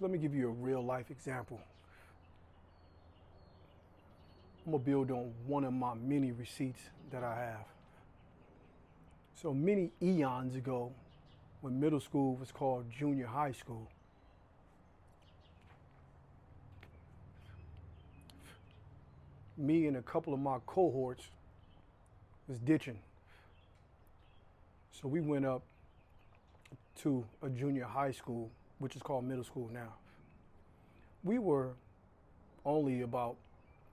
So let me give you a real life example. I'm gonna build on one of my many receipts that I have. So many eons ago, when middle school was called junior high school, me and a couple of my cohorts was ditching. So we went up to a junior high school, which is called middle school now. We were only about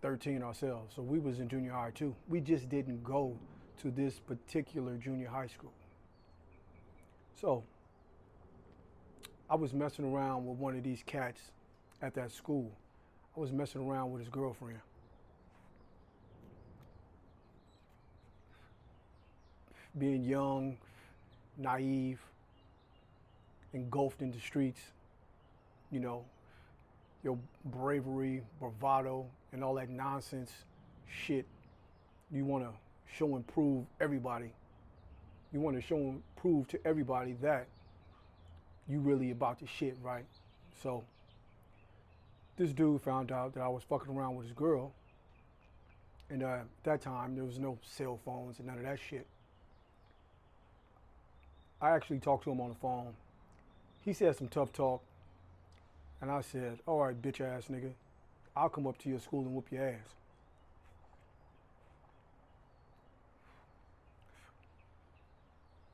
13 ourselves, so we was in junior high too. We just didn't go to this particular junior high school. So I was messing around with one of these cats at that school. I was messing around with his girlfriend. Being young, naive, engulfed in the streets, you know, your bravery, bravado, and all that nonsense shit. You want to show and prove everybody. You want to show and prove to everybody that you really about the shit, right? So this dude found out that I was fucking around with his girl. And at that time, there was no cell phones and none of that shit. I actually talked to him on the phone. He said some tough talk. And I said, all right, bitch ass nigga, I'll come up to your school and whoop your ass.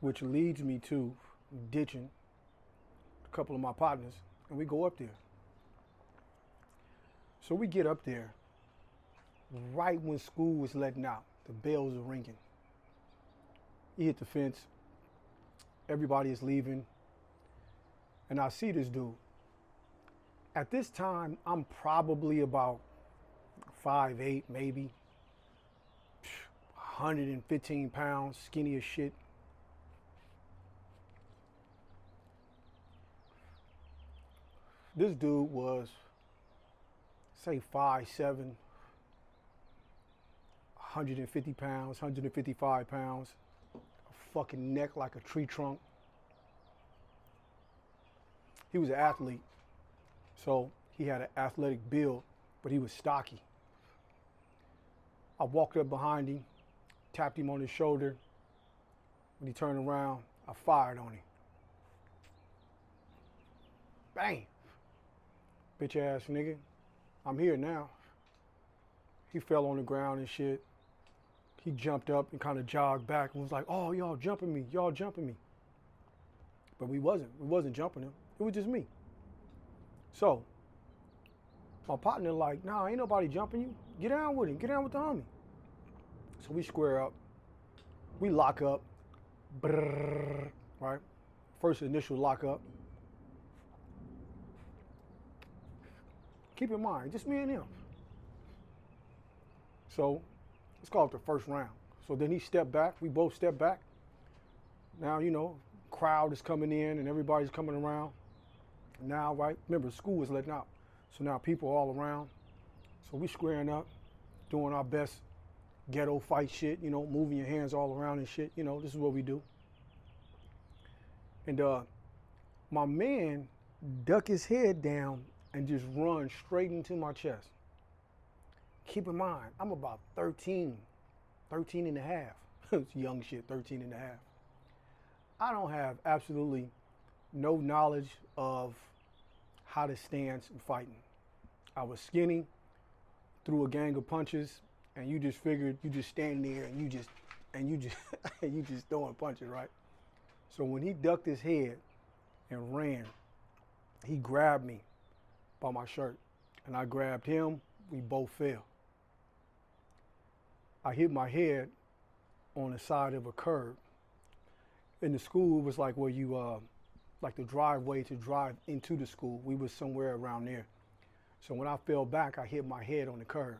Which leads me to ditching a couple of my partners, and we go up there. So we get up there right when school was letting out. The bells are ringing. He hit the fence. Everybody is leaving. And I see this dude. At this time, I'm probably about 5'8", maybe, 115 pounds, skinny as shit. This dude was, say, 5'7", 150 pounds, 155 pounds, a fucking neck like a tree trunk. He was an athlete. So he had an athletic build, but he was stocky. I walked up behind him, tapped him on his shoulder. When he turned around, I fired on him. Bang! Bitch ass nigga, I'm here now. He fell on the ground and shit. He jumped up and kind of jogged back and was like, oh, y'all jumping me, y'all jumping me. But we wasn't jumping him. It was just me. So, my partner like, nah, ain't nobody jumping you. Get down with him. Get down with the homie. So we square up. We lock up. Brrr, right? First initial lock up. Keep in mind, just me and him. So, let's call it the first round. So then he stepped back. We both stepped back. Now, you know, crowd is coming in and everybody's coming around. Now, right, remember, school was letting out. So now people are all around. So we squaring up, doing our best ghetto fight shit, you know, moving your hands all around and shit. You know, this is what we do. And my man duck his head down and just run straight into my chest. Keep in mind, I'm about 13 and a half. It's young shit, 13 and a half. I don't have absolutely no knowledge of how to stance and fighting. I was skinny, threw a gang of punches, and you just figured you just stand there and you just you just throwing punches, right? So when he ducked his head and ran, he grabbed me by my shirt, and I grabbed him. We both fell. I hit my head on the side of a curb. In the school, it was like where you like the driveway to drive into the school. We was somewhere around there. So when I fell back, I hit my head on the curb.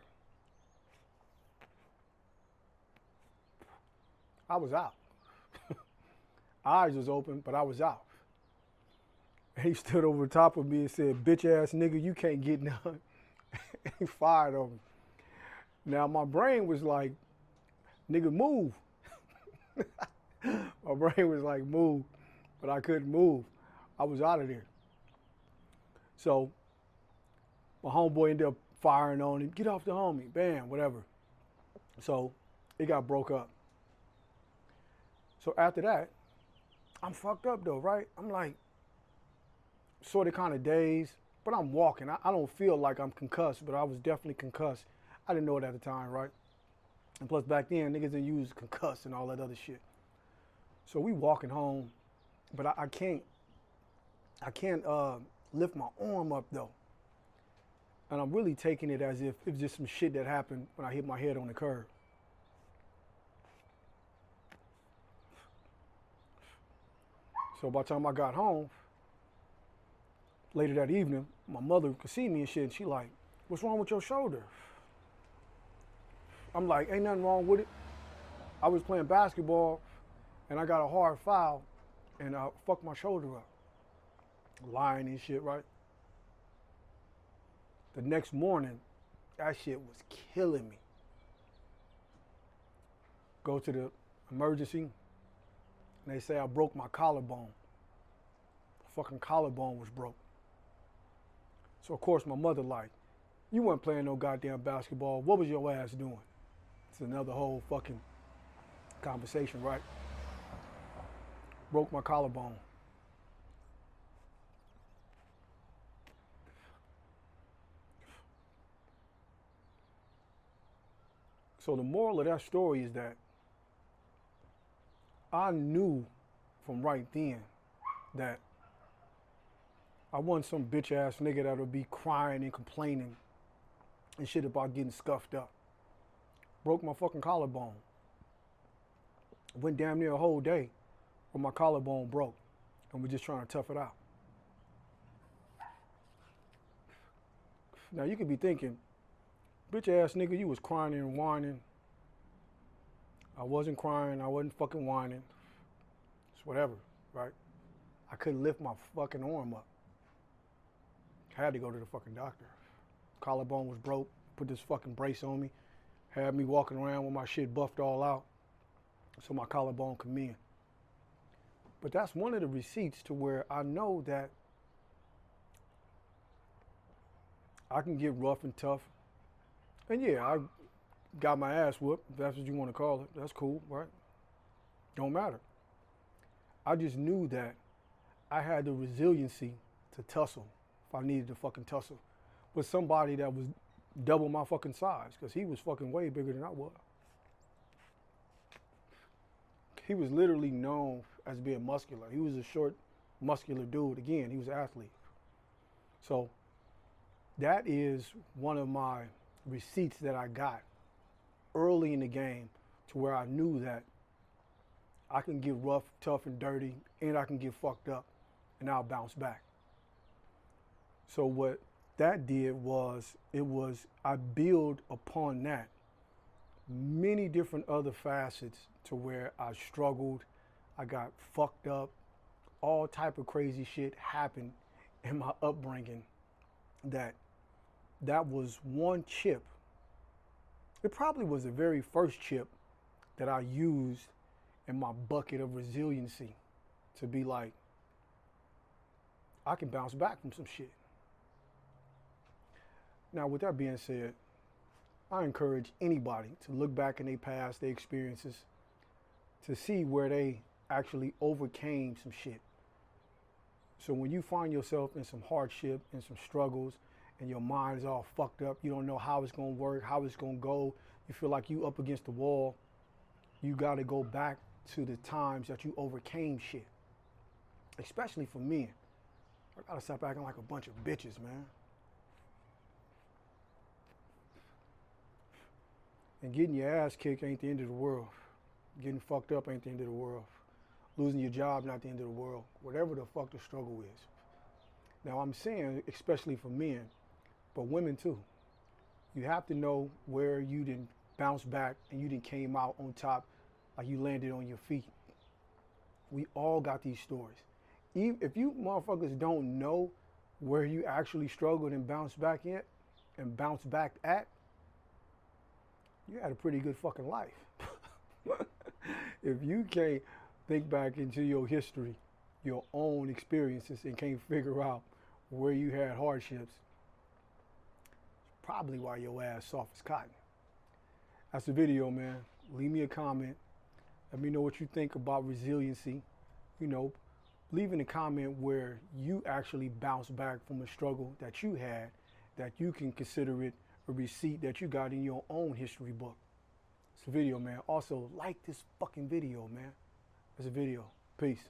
I was out. Eyes was open, but I was out. And he stood over top of me and said, bitch ass nigga, you can't get none. He fired on me. Now my brain was like, nigga, move. My brain was like, move, but I couldn't move. I was out of there. So my homeboy ended up firing on him. Get off the homie. Bam, whatever. So it got broke up. So after that, I'm fucked up though, right? I'm like sort of kind of dazed, but I'm walking. I don't feel like I'm concussed, but I was definitely concussed. I didn't know it at the time, right? And plus back then, niggas didn't use concuss and all that other shit. So we walking home, but I can't lift my arm up though. And I'm really taking it as if it was just some shit that happened when I hit my head on the curb. So by the time I got home, later that evening, my mother could see me and shit, and she like, what's wrong with your shoulder? I'm like, ain't nothing wrong with it. I was playing basketball, and I got a hard foul, and I fucked my shoulder up. Lying and shit, right? The next morning, that shit was killing me. Go to the emergency, and they say I broke my collarbone. Fucking collarbone was broke. So of course my mother like, you weren't playing no goddamn basketball. What was your ass doing? It's another whole fucking conversation, right? Broke my collarbone. So the moral of that story is that I knew from right then that I wasn't some bitch ass nigga that would be crying and complaining and shit about getting scuffed up. Broke my fucking collarbone. Went damn near a whole day when my collarbone broke, and we're just trying to tough it out. Now you could be thinking, bitch ass nigga, you was crying and whining. I wasn't crying, I wasn't fucking whining. It's whatever, right? I couldn't lift my fucking arm up. Had to go to the fucking doctor. Collarbone was broke, put this fucking brace on me, had me walking around with my shit buffed all out so my collarbone could mend. But that's one of the receipts to where I know that I can get rough and tough. And yeah, I got my ass whooped, if that's what you want to call it. That's cool, right? Don't matter. I just knew that I had the resiliency to tussle if I needed to fucking tussle with somebody that was double my fucking size, because he was fucking way bigger than I was. He was literally known as being muscular. He was a short, muscular dude. Again, he was an athlete. So that is one of my receipts that I got early in the game, to where I knew that I can get rough, tough, and dirty, and I can get fucked up, and I'll bounce back. So what that did was, I build upon that many different other facets to where I struggled, I got fucked up, all type of crazy shit happened in my upbringing that was one chip. It probably was the very first chip that I used in my bucket of resiliency to be like, I can bounce back from some shit. Now, with that being said, I encourage anybody to look back in their past, their experiences, to see where they actually overcame some shit. So when you find yourself in some hardship and some struggles, and your mind is all fucked up, you don't know how it's gonna work, how it's gonna go, you feel like you up against the wall, you gotta go back to the times that you overcame shit. Especially for men. I gotta stop acting like a bunch of bitches, man. And getting your ass kicked ain't the end of the world. Getting fucked up ain't the end of the world. Losing your job not the end of the world. Whatever the fuck the struggle is. Now I'm saying, especially for men, but women too. You have to know where you didn't bounce back and you didn't came out on top, like you landed on your feet. We all got these stories. Even if you motherfuckers don't know where you actually struggled and bounced back at, you had a pretty good fucking life. If you can't think back into your history, your own experiences, and can't figure out where you had hardships, probably why your ass soft as cotton. That's the video, man. Leave me a comment. Let me know what you think about resiliency. You know, leave in a comment where you actually bounced back from a struggle that you had, that you can consider it a receipt that you got in your own history book. It's a video, man. Also, like this fucking video, man. It's a video. Peace.